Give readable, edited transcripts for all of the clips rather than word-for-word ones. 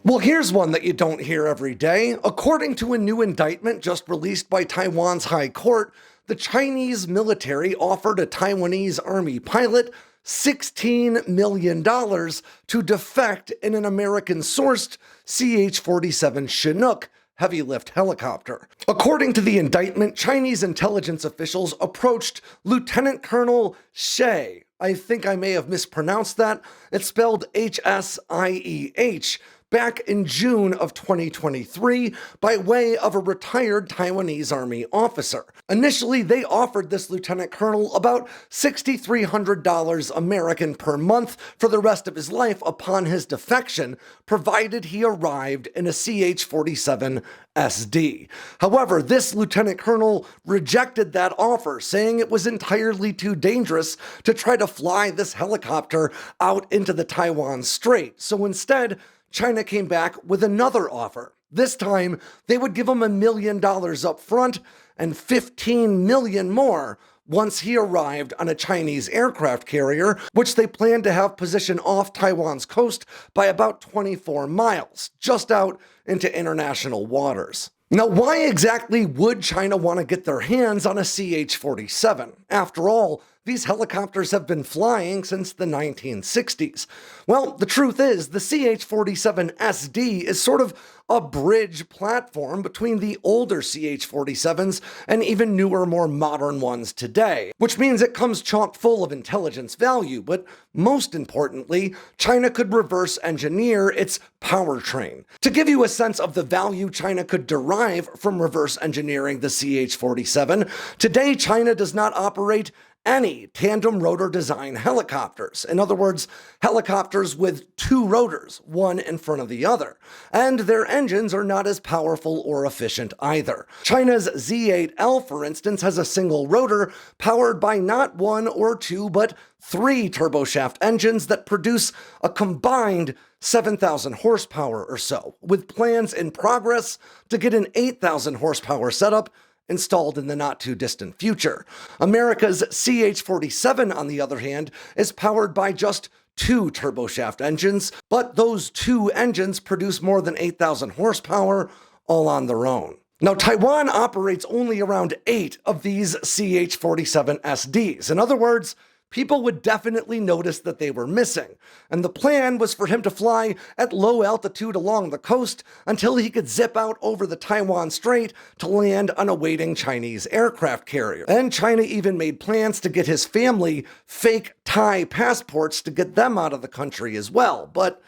Well, here's one that you don't hear every day. According to a new indictment just released by Taiwan's High Court, the Chinese military offered a Taiwanese army pilot $16 million to defect in an American-sourced CH-47 Chinook heavy lift helicopter. According to the indictment, Chinese intelligence officials approached Lieutenant Colonel Shea. I think I may have mispronounced that. It's spelled Hsieh, back in June of 2023 by way of a retired Taiwanese army officer. Initially, they offered this lieutenant colonel about $6,300 American per month for the rest of his life upon his defection, provided he arrived in a CH-47 SD. However, this lieutenant colonel rejected that offer, saying it was entirely too dangerous to try to fly this helicopter out into the Taiwan Strait. So instead, China came back with another offer. This time, they would give him $1 million up front and $15 million more once he arrived on a Chinese aircraft carrier, which they planned to have positioned off Taiwan's coast by about 24 miles, just out into international waters. Now, why exactly would China want to get their hands on a CH-47? After all, these helicopters have been flying since the 1960s. Well, the truth is, the CH-47 SD is sort of a bridge platform between the older CH-47s and even newer, more modern ones today, which means it comes chock full of intelligence value, but most importantly, China could reverse engineer its powertrain. To give you a sense of the value China could derive from reverse engineering the CH-47, today China does not operate any tandem rotor design helicopters. In other words, helicopters with two rotors, one in front of the other. And their engines are not as powerful or efficient either. China's Z8L, for instance, has a single rotor powered by not one or two, but three turboshaft engines that produce a combined 7,000 horsepower or so, with plans in progress to get an 8,000 horsepower setup installed in the not-too-distant future. America's CH-47, on the other hand, is powered by just two turboshaft engines, but those two engines produce more than 8,000 horsepower all on their own. Now, Taiwan operates only around 8 of these CH-47 SDs. In other words, people would definitely notice that they were missing, and the plan was for him to fly at low altitude along the coast until he could zip out over the Taiwan Strait to land on a waiting Chinese aircraft carrier. And China even made plans to get his family fake Thai passports to get them out of the country as well, but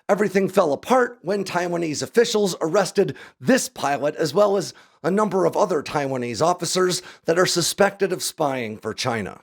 everything fell apart when Taiwanese officials arrested this pilot as well as a number of other Taiwanese officers that are suspected of spying for China.